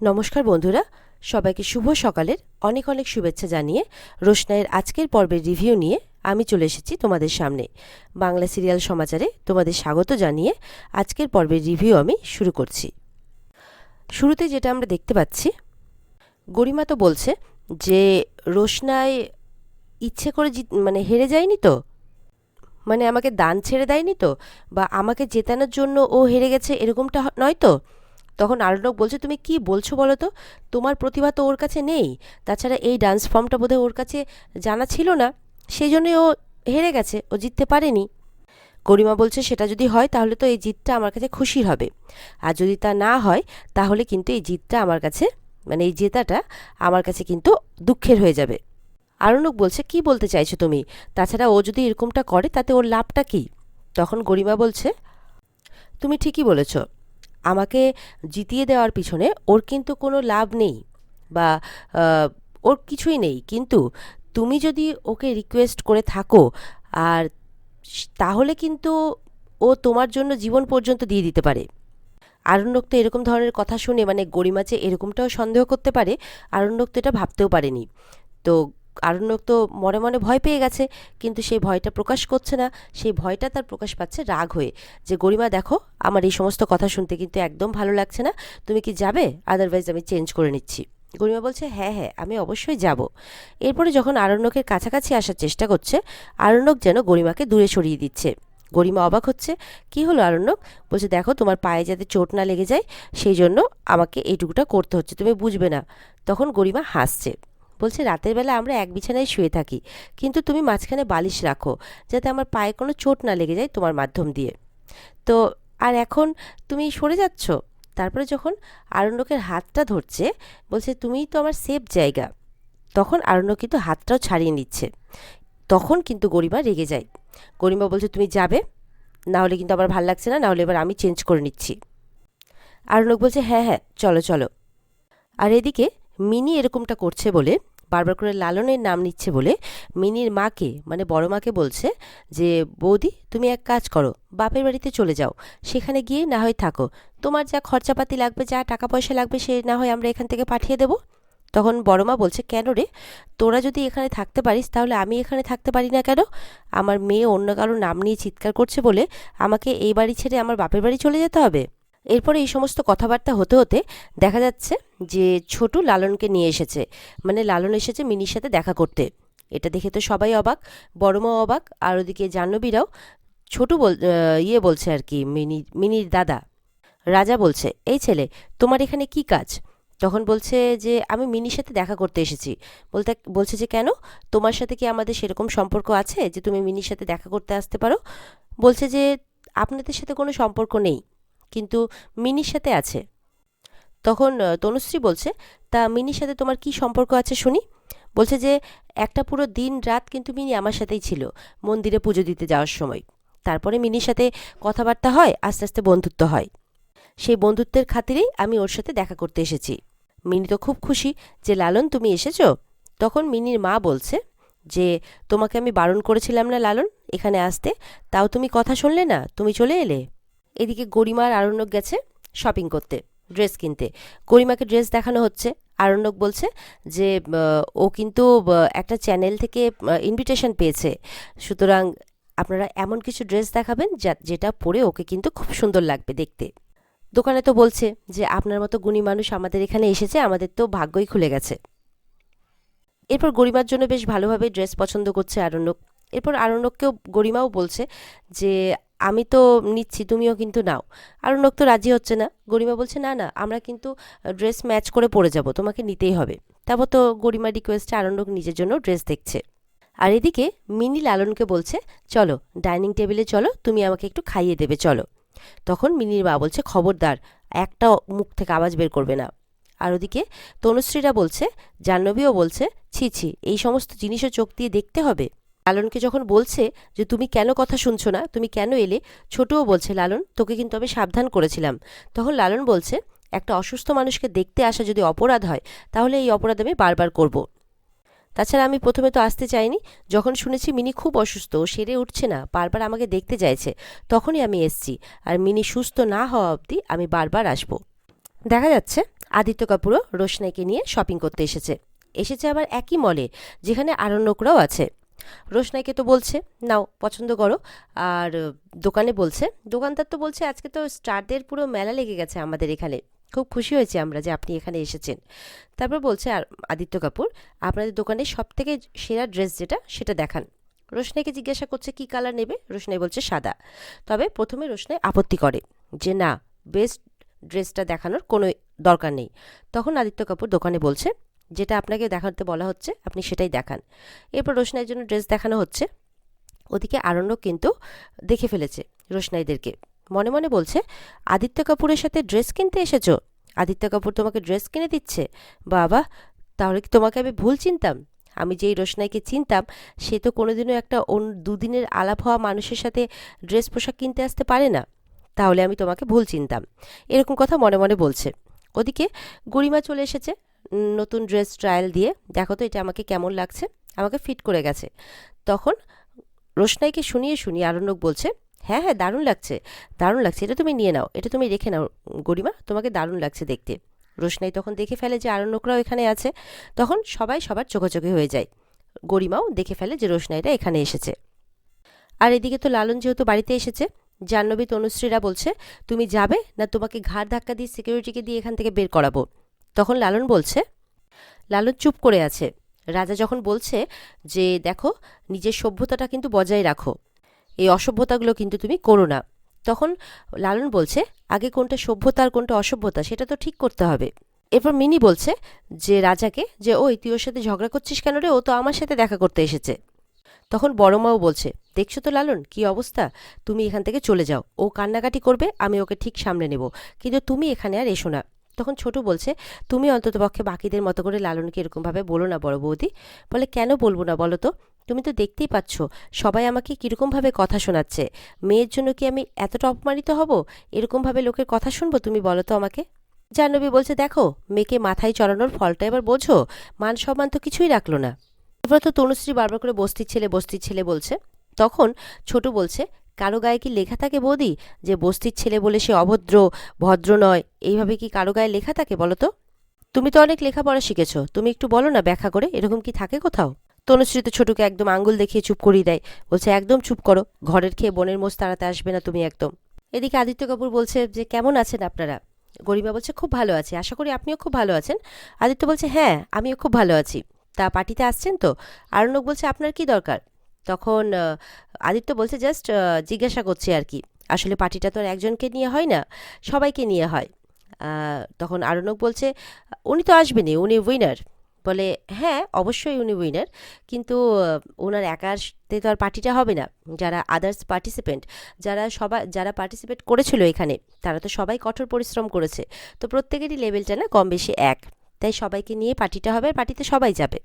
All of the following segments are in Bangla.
নমস্কার বন্ধুরা, সবাইকে শুভ সকালের অনেক অনেক শুভেচ্ছা জানিয়ে রোশনাইয়ের আজকের পর্বের রিভিউ নিয়ে আমি চলে এসেছি তোমাদের সামনে। বাংলা সিরিয়াল সমাচারে তোমাদের স্বাগত জানিয়ে আজকের পর্বের রিভিউ আমি শুরু করছি। শুরুতে যেটা আমরা দেখতে পাচ্ছি, গরিমা তো বলছে যে রোশনাই ইচ্ছে করে হেরে যায়নি তো, মানে আমাকে দান ছেড়ে দেয়নি তো, বা আমাকে জেতানোর জন্য ও হেরে গেছে এরকমটা নয় তো। তখন আরণ্যক বলছে, তুমি কি বলছো বলো তো, তোমার প্রতিভা তো ওর কাছে নেই, তাছাড়া এই ডান্স ফর্মটা বোধহয় ওর কাছে জানা ছিল না, সেই জন্যই ও হেরে গেছে, ও জিততে পারেনি। গরিমা বলছে, সেটা যদি হয় তাহলে তো এই জিতটা আমার কাছে খুশির হবে, আর যদি তা না হয় তাহলে কিন্তু এই জিতটা আমার কাছে, মানে এই জেতাটা আমার কাছে কিন্তু দুঃখের হয়ে যাবে। আরণ্যক বলছে, কি বলতে চাইছো তুমি, তাছাড়া ও যদি এরকমটা করে তাতে ওর লাভটা কি? তখন গরিমা বলছে, তুমি ঠিকই বলেছ, আমাকে জিতিয়ে দেওয়ার পিছনে ওর কিন্তু কোনো লাভ নেই, বা ওর কিছুই নেই, কিন্তু তুমি যদি ওকে রিকোয়েস্ট করে থাকো, আর তাহলে কিন্তু ও তোমার জন্য জীবন পর্যন্ত দিয়ে দিতে পারে। আরণ্যক তো এরকম ধরনের কথা শুনে, মানে গরিমা যে এরকমটাও সন্দেহ করতে পারে, আরণ্যক তো এটা ভাবতেও পারেনি। তো আরণ্যক তো মনে মনে ভয় পেয়ে গেছে, কিন্তু সেই ভয়টা প্রকাশ করছে না, সেই ভয়টা তার প্রকাশ পাচ্ছে রাগ হয়ে, যে গরিমা দেখো, আমার এই সমস্ত কথা শুনতে কিন্তু একদম ভালো লাগছে না, তুমি কি যাবে, আদারওয়াইজ আমি চেঞ্জ করে নিচ্ছি। গরিমা বলছে, হ্যাঁ হ্যাঁ, আমি অবশ্যই যাব। এরপরে যখন আরণ্যকের কাছাকাছি আসার চেষ্টা করছে, আরণ্যক যেন গরিমাকে দূরে সরিয়ে দিচ্ছে। গরিমা অবাক হচ্ছে, কি হলো আরণ্যক? বলছে, দেখো, তোমার পায়ে যাতে চোট না লেগে যায় সেই জন্য আমাকে এইটুকুটা করতে হচ্ছে, তুমি বুঝবে না। তখন গরিমা হাসছে, বলছে, রাতের বেলা আমরা এক বিছানায় শুয়ে থাকি, কিন্তু তুমি মাঝখানে বালিশ রাখো যাতে আমার পায়ে কোনো চোট না লেগে যায় তোমার মাধ্যম দিয়ে। তো আর এখন তুমি সরে যাচ্ছ। তারপরে যখন আরণ্যকের হাতটা ধরছে, বলছে, তুমিই তো আমার সেফ জায়গা। তখন আরণ্যক কিন্তু হাতটাও ছাড়িয়ে নিচ্ছে। তখন কিন্তু গরিমা রেগে যায়। গরিমা বলছে, তুমি যাবে, না হলে কিন্তু আমার ভাল লাগছে না, না হলে এবার আমি চেঞ্জ করে নিচ্ছি। আরণ্যক বলছে, হ্যাঁ হ্যাঁ, চলো চলো। আর এদিকে মিনি এরকমটা করছে বলে, বারবার করে লালনের নাম নিচ্ছে বলে, মিনির মাকে, মানে বড় মাকে বলছে যে, বৌদি তুমি এক কাজ করো, বাপের বাড়িতে চলে যাও, সেখানে গিয়ে না হয় থাকো, তোমার যা খরচাপাতি লাগবে, যা টাকা পয়সা লাগবে, সে না হয় আমরা এখান থেকে পাঠিয়ে দেবো। তখন বড় মা বলছে, কেন রে, তোরা যদি এখানে থাকতে পারিস তাহলে আমি এখানে থাকতে পারি না কেন? আমার মেয়ে অন্য কারো নাম নিয়ে চিৎকার করছে বলে আমাকে এই বাড়ি ছেড়ে আমার বাপের বাড়ি চলে যেতে হবে? এরপরে এই সমস্ত কথাবার্তা হতে হতে দেখা যাচ্ছে যে ছোটু লালনকে নিয়ে এসেছে, মানে লালন এসেছে মিনির সাথে দেখা করতে। এটা দেখে তো সবাই অবাক, বড় মাও অবাক, আর ওদিকে জাহ্নবীরাও। ছোটু বলছে আর কি, মিনির দাদা রাজা বলছে, এই ছেলে, তোমার এখানে কি কাজ? তখন বলছে যে, আমি মিনির সাথে দেখা করতে এসেছি। বলছে যে, কেন, তোমার সাথে কি আমাদের সেরকম সম্পর্ক আছে যে তুমি মিনির সাথে দেখা করতে আসতে পারো? বলছে যে, আপনাদের সাথে কোনো সম্পর্ক নেই, কিন্তু মিনির সাথে আছে। তখন তনুশ্রী বলছে, তা মিনির সাথে তোমার কি সম্পর্ক আছে শুনি? বলছে যে, একটা পুরো দিন রাত কিন্তু মিনি আমার সাথেই ছিল মন্দিরে পুজো দিতে যাওয়ার সময়। তারপরে মিনির সাথে কথাবার্তা হয়, আস্তে আস্তে বন্ধুত্ব হয়, সেই বন্ধুত্বের খাতিরেই আমি ওর সাথে দেখা করতে এসেছি। মিনি তো খুব খুশি যে, লালন তুমি এসেছো। তখন মিনির মা বলছে যে, তোমাকে আমি বারণ করেছিলাম না লালন এখানে আসতে, তাও তুমি কথা শুনলে না, তুমি চলে এলে। এদিকে গরিমার আরণ্যক গেছে শপিং করতে, ড্রেস কিনতে। গরিমাকে ড্রেস দেখানো হচ্ছে। আরণ্যক বলছে যে, ও কিন্তু একটা চ্যানেল থেকে ইনভিটেশন পেয়েছে, সুতরাং আপনারা এমন কিছু ড্রেস দেখাবেন যেটা পরে ওকে কিন্তু খুব সুন্দর লাগবে দেখতে। দোকানে তো বলছে যে, আপনার মতো গুণী মানুষ আমাদের এখানে এসেছে, আমাদের তো ভাগ্যই খুলে গেছে। এরপর গরিমার জন্য বেশ ভালোভাবে ড্রেস পছন্দ করছে আরণ্যক। এরপর আরণ্যককেও গরিমাও বলছে যে, আমি তো নিচ্ছি, তুমিও কিন্তু নাও। আরণ্যক তো রাজি হচ্ছে না। গরিমা বলছে, না না, আমরা কিন্তু ড্রেস ম্যাচ করে পরে যাব, তোমাকে নিতেই হবে। তারপর তো গরিমার রিকোয়েস্টে আরণ্যক নিজের জন্য ড্রেস দেখছে। আর এদিকে মিনি লালনকে বলছে, চলো ডাইনিং টেবিলে চলো, তুমি আমাকে একটু খাইয়ে দেবে, চলো। তখন মিনির মা বলছে, খবরদার, একটা মুখ থেকে আওয়াজ বের করবে না। আর ওদিকে তনুশ্রীরা বলছে, জাহ্নবীও বলছে, ছি ছি, এই সমস্ত জিনিসও চোখ দিয়ে দেখতে হবে? লালনকে যখন বলছে যে, তুমি কেন কথা শুনছো না, তুমি কেন এলে, ছোটও বলছে, লালন তোকে কিন্তু আমি সাবধান করেছিলাম। তখন লালন বলছে, একটা অসুস্থ মানুষকে দেখতে আসা যদি অপরাধ হয়, তাহলে এই অপরাধ আমি বারবার করব। তাছাড়া আমি প্রথমে তো আসতে চাইনি, যখন শুনেছি মিনি খুব অসুস্থ, ও সেরে উঠছে না, বারবার আমাকে দেখতে চাইছে, তখনই আমি এসছি, আর মিনি সুস্থ না হওয়া অবধি আমি বারবার আসবো। দেখা যাচ্ছে আদিত্য কাপুরও রোশনাইকে নিয়ে শপিং করতে এসেছে আবার একই মলে যেখানে আরণ্যকরাও আছে। রোশনাইকে তো বলছে নাও পছন্দ করো, আর দোকানে বলছে, দোকানদার তো বলছে আজকে তো স্টারদের পুরো মেলা লেগে গেছে আমাদের এখানে, খুব খুশি হয়েছি আমরা যে আপনি এখানে এসেছেন। তারপর বলছে আর আদিত্য কাপুর, আপনাদের দোকানের সব থেকে সেরা ড্রেস যেটা সেটা দেখান। রোশনাইকে জিজ্ঞাসা করছে কি কালার নেবে, রোশনাই বলছে সাদা। তবে প্রথমে রোশনাই আপত্তি করে যে না, বেস্ট ড্রেসটা দেখানোর কোনো দরকার নেই। তখন আদিত্য কাপুর দোকানে বলছে যেটা আপনাকে দেখাতে বলা হচ্ছে আপনি সেটাই দেখান। এরপর রোশনাইয়ের জন্য ড্রেস দেখানো হচ্ছে। ওদিকে আরণ্যক কিন্তু দেখে ফেলেছে রোশনাইদেরকে, মনে মনে বলছে আদিত্য কাপুরের সাথে ড্রেস কিনতে এসেছো, আদিত্য কাপুর তোমাকে ড্রেস কিনে দিচ্ছে, বাবা, তাহলে কি তোমাকে আমি ভুল চিনতাম? আমি যেই রোশনাইকে চিনতাম সে তো কোনোদিনও একটা দুদিনের আলাপ হওয়া মানুষের সাথে ড্রেস পোশাক কিনতে আসতে পারে না, তাহলে আমি তোমাকে ভুল চিনতাম, এরকম কথা মনে মনে বলছে। ওদিকে গরিমা চলে এসেছে নতুন ড্রেস ট্রায়াল দিয়ে, দেখো তো এটা আমাকে কেমন লাগছে, আমাকে ফিট করে গেছে। তখন রোশনাইকে শুনিয়ে শুনিয়ে আরণ্যক বলছে হ্যাঁ হ্যাঁ, দারুণ লাগছে, দারুণ লাগছে, এটা তুমি নিয়ে নাও, এটা তুমি রেখে নাও গরিমা, তোমাকে দারুণ লাগছে দেখতে। রোশনাই তখন দেখে ফেলে যে আরণ্যকরাও এখানে আছে, তখন সবাই সবার চোখাচোখি হয়ে যায়। গরিমাও দেখে ফেলে যে রোশনাইরা এখানে এসেছে। আর এদিকে তো লালন যেহেতু বাড়িতে এসেছে, জাহ্নবী তনুশ্রীরা বলছে তুমি যাবে না তোমাকে ঘাড় ধাক্কা দিয়ে সিকিউরিটিকে দিয়ে এখান থেকে বের করাবো। তখন লালন বলছে, লালন চুপ করে আছে। রাজা যখন বলছে যে দেখো, নিজের সভ্যতাটা কিন্তু বজায় রাখো, এই অসভ্যতাগুলো কিন্তু তুমি করো না, তখন লালন বলছে আগে কোনটা সভ্যতা আর কোনটা অসভ্যতা সেটা তো ঠিক করতে হবে। এরপর মিনি বলছে যে রাজাকে যে ওই তুই ওর সাথে ঝগড়া করছিস কেন রে, ও তো আমার সাথে দেখা করতে এসেছে। তখন বড় মাও বলছে দেখছো তো লালন কি অবস্থা, তুমি এখান থেকে চলে যাও, ও কান্নাকাটি করবে আমি ওকে ঠিক সামলে নেব, কিন্তু তুমি এখানে আর এসো না। তখন ছোট বলছে তুমি অন্ততপক্ষে বাকিদের মতো করে লালনকে এরকমভাবে বলো না বড় বৌদি। বলে কেন বলবো না বলো তো, তুমি তো দেখতেই পাচ্ছ সবাই আমাকে কীরকমভাবে কথা শোনাচ্ছে, মেয়ের জন্য কি আমি এতটা অপমানিত হব, এরকমভাবে লোকের কথা শুনবো, তুমি বলো তো আমাকে। জাহ্নবী বলছে দেখো, মেয়েকে মাথায় চড়ানোর ফলটা এবার বোঝো, মান সম্মান তো কিছুই রাখলো না। এবার তো তনুশ্রী বারবার করে বস্তির ছেলে বলছে। তখন ছোট বলছে কারো গায়ে কি লেখা থাকে বৌদি যে বস্তির ছেলে বলে সে অভদ্র, ভদ্র নয়, এইভাবে কি কারো গায়ে লেখা থাকে বলো তো? তুমি তো অনেক লেখাপড়া শিখেছো, তুমি একটু বলো না ব্যাখ্যা করে, এরকম কি থাকে কোথাও? তনুশ্রী তো ছোটকে একদম আঙ্গুল দেখিয়ে চুপ করিয়ে দেয়, বলছে একদম চুপ করো, ঘরের খেয়ে বোনের মোষ তাড়াতে আসবে না তুমি একদম। এদিকে আদিত্য কাপুর বলছে যে কেমন আছেন আপনারা। গরিমা বলছে খুব ভালো আছি, আশা করি আপনিও খুব ভালো আছেন। আদিত্য বলছে হ্যাঁ আমিও খুব ভালো আছি, তা পার্টিতে আসছেন তো? আরণ্যক বলছে আপনার কি দরকার? তখন আদিত্য বলছে জাস্ট জিজ্ঞাসা করছি আর কি, আসলে পার্টিটা তো আর একজনকে নিয়ে হয় না, সবাইকে নিয়ে হয়। তখন আরণ্যক বলছে উনি তো আসবেনই, উনি উইনার। বলে হ্যাঁ অবশ্যই উনি উইনার, কিন্তু ওনার একাতে তো আর পার্টিটা হবে না, যারা আদার্স পার্টিসিপেন্ট, যারা পার্টিসিপেট করেছিল এখানে তারা তো সবাই কঠোর পরিশ্রম করেছে, তো প্রত্যেকেরই লেভেলটা না কম বেশি এক, তাই সবাইকে নিয়ে পার্টিটা হবে আর পার্টিতে সবাই যাবে,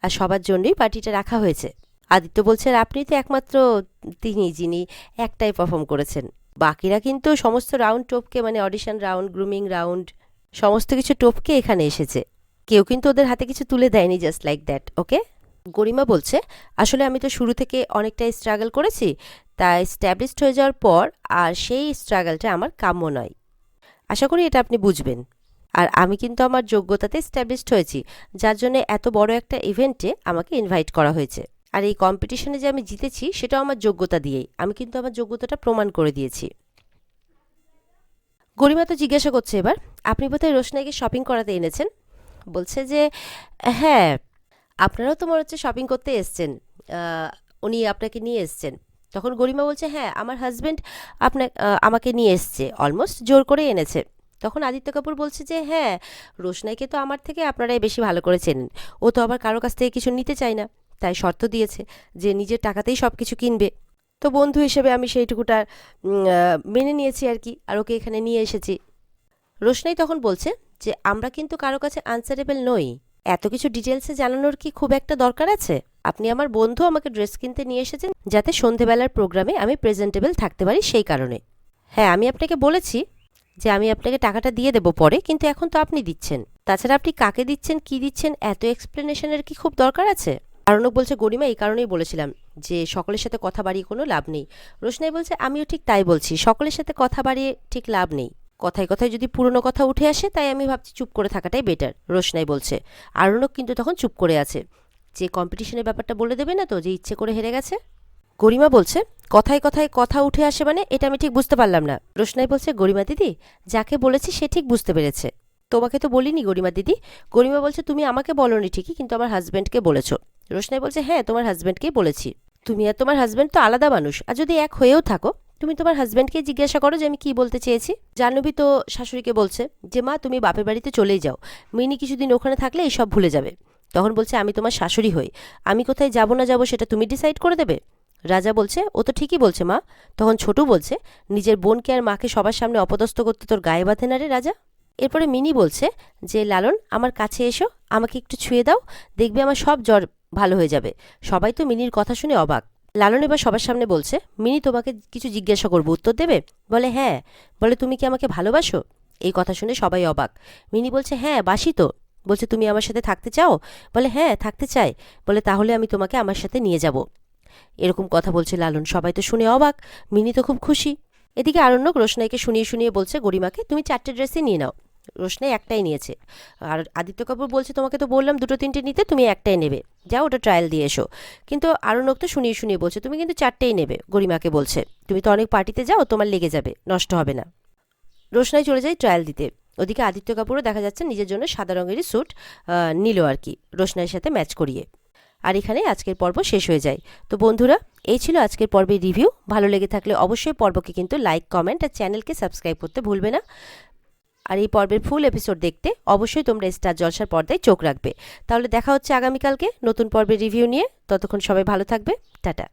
আর সবার জন্যই পার্টিটা রাখা হয়েছে। আদিত্য বলছে আর আপনি তো একমাত্র তিনি যিনি একটাই পারফর্ম করেছেন, বাকিরা কিন্তু সমস্ত রাউন্ড টপকে, মানে অডিশন রাউন্ড, গ্রুমিং রাউন্ড, সমস্ত কিছু টপকে এখানে এসেছে, কেউ কিন্তু ওদের হাতে কিছু তুলে দেয়নি জাস্ট লাইক দ্যাট, ওকে? গরিমা বলছে আসলে আমি তো শুরু থেকে অনেকটাই স্ট্রাগল করেছি, তাই স্ট্যাবলিশড হয়ে যাওয়ার পর আর সেই স্ট্রাগলটা আমার কাম্য নয়, আশা করি এটা আপনি বুঝবেন। আর আমি কিন্তু আমার যোগ্যতাতে স্ট্যাবলিশড হয়েছি, যার জন্য এত বড় একটা ইভেন্টে আমাকে ইনভাইট করা হয়েছে, আর এই কম্পিটিশনে যে আমি জিতেছি সেটাও আমার যোগ্যতা দিয়েই, আমি কিন্তু আমার যোগ্যতাটা প্রমাণ করে দিয়েছি। গরিমা তো জিজ্ঞাসা করছে এবার আপনি বোধহয় রোশনাইকে শপিং করাতে এনেছেন। বলছে যে হ্যাঁ, আপনারাও তো মনে হচ্ছে শপিং করতে এসছেন, উনি আপনাকে নিয়ে এসছেন। তখন গরিমা বলছে হ্যাঁ আমার হাজব্যান্ড আমাকে নিয়ে এসছে, অলমোস্ট জোর করে এনেছে। তখন আদিত্য কাপুর বলছে যে হ্যাঁ, রোশনাইকে তো আমার থেকে আপনারাই বেশি ভালো করে চেনেন, ও তো আবার কারো কাছ থেকে কিছু নিতে চায় না, তাই শর্ত দিয়েছে যে নিজের টাকাতেই সব কিছু কিনবে। তো বন্ধু হিসেবে আমি সেইটুকুটা মেনে নিয়েছি আর কি, আর ওকে এখানে নিয়ে এসেছি। রোশনাই তখন বলছে যে আমরা কিন্তু কারো কাছে আনসারেবল নই, এত কিছু ডিটেলসে জানানোর কি খুব একটা দরকার আছে? আপনি আমার বন্ধু, আমাকে ড্রেস কিনতে নিয়ে এসেছেন যাতে সন্ধেবেলার প্রোগ্রামে আমি প্রেজেন্টেবল থাকতে পারি সেই কারণে। হ্যাঁ আমি আপনাকে বলেছি যে আমি আপনাকে টাকাটা দিয়ে দেবো পরে, কিন্তু এখন তো আপনি দিচ্ছেন, তাছাড়া আপনি কাকে দিচ্ছেন কি দিচ্ছেন এত এক্সপ্লেনেশনের কি খুব দরকার আছে? আরণ্যক বলছে গরিমা এই কারণেই বলেছিলাম যে সকলের সাথে কথা বাড়িয়ে কোনো লাভ নেই। রোশনাই বলছে আমিও ঠিক তাই বলছি, সকলের সাথে কথা বাড়িয়ে ঠিক লাভ নেই, কথায় কথায় যদি পুরনো কথা উঠে আসে, তাই আমি ভাবছি চুপ করে থাকাটাই বেটার, রোশনাই বলছে। আরণ্যক কিন্তু তখন চুপ করে আছে। যে কম্পিটিশনের ব্যাপারটা বলে দেবে না তো, যে ইচ্ছে করে হেরে গেছে? গরিমা বলছে, কথায় কথায় কথা উঠে আসে মানে, এটা আমি ঠিক বুঝতে পারলাম না। রোশনাই বলছে, গরিমা দিদি, যাকে বলেছি সে ঠিক বুঝতে পেরেছে। তোমাকে তো বলিনি গরিমা দিদি। গরিমা বলছে, তুমি আমাকে বলনি ঠিকই, কিন্তু আমার হাজব্যান্ডকে বলেছো। রোশনাই বলছে, হ্যাঁ, তোমার হাজব্যান্ডকেই বলেছি। তুমি আর তোমার হাজব্যান্ড তো আলাদা মানুষ, আর যদি এক হয়েও থাকো, তুমি তোমার হাজব্যান্ডকে জিজ্ঞাসা করো যে আমি কি বলতে চেয়েছি। জাহ্নবী তো শাশুড়িকে বলছে যে, মা তুমি বাপের বাড়িতে চলেই যাও, মিনি কিছুদিন ওখানে থাকলে এইসব ভুলে যাবে। তখন বলছে, আমি তোমার শাশুড়ি হই, আমি কোথায় যাব না যাব সেটা তুমি ডিসাইড করে দেবে? রাজা বলছে, ও তো ঠিকই বলছে মা। তখন ছোটু বলছে, নিজের বোনকে আর মাকে সবার সামনে অপদস্থ করতে তোর গায়ে বাঁধে না রে রাজা। এরপরে মিনি বলছে যে, লালন আমার কাছে এসো, আমাকে একটু ছুঁয়ে দাও, দেখবে আমার সব জ্বর ভালো হয়ে যাবে। সবাই তো মিনির কথা শুনে অবাক। লালন এবার সবার সামনে বলছে, মিনি তোমাকে কিছু জিজ্ঞাসা করবো, উত্তর দেবে? বলে, হ্যাঁ। বলে, তুমি কি আমাকে ভালোবাসো? এই কথা শুনে সবাই অবাক। মিনি বলছে, হ্যাঁ বাসি তো। বলছে, তুমি আমার সাথে থাকতে চাও? বলে, হ্যাঁ থাকতে চাই। বলে, তাহলে আমি তোমাকে আমার সাথে নিয়ে যাব। এরকম কথা বলছে লালন, সবাই তো শুনে অবাক, মিনি তো খুব খুশি। এদিকে আরণ্যক রোশনাইকে শুনিয়ে শুনিয়ে বলছে গরিমাকে, তুমি 4টে ড্রেসই নিয়ে নাও। রোশনাই একটাই নিয়েছে। আর আদিত্য কাপুর বলছে, তোমাকে তো বললাম 2-3টে নিতে, তুমি একটাই নেবে, যাও ওটা ট্রায়াল দিয়ে এসো। কিন্তু আরণ্যক তো শুনিয়ে শুনিয়ে বলছে, তুমি কিন্তু 4টেই নেবে। গরিমাকে বলছে, তুমি তো অনেক পার্টিতে যাও, তোমার লেগে যাবে, নষ্ট হবে না। রোশনাই চলে যায় ট্রায়াল দিতে। ওদিকে আদিত্য কাপুরও দেখা যাচ্ছে নিজের জন্য সাদা রঙেরই স্যুট নিল আর কি, রোশনাইয়ের সাথে ম্যাচ করিয়ে। আর এখানে আজকের পর্ব শেষ হয়ে যায়। তো বন্ধুরা, এই ছিল আজকের পর্বের রিভিউ। ভালো লেগে থাকলে অবশ্যই পর্বকে কিন্তু লাইক, কমেন্ট আর চ্যানেলকে সাবস্ক্রাইব করতে ভুলবে না। আর এই পর্বের ফুল এপিসোড দেখতে অবশ্যই তোমরা স্টার জলসার পর্দায় চোখ রাখবে। তাহলে দেখা হচ্ছে আগামীকালকে নতুন পর্বের রিভিউ নিয়ে। ততক্ষণ সবাই ভালো থাকবে। টাটা।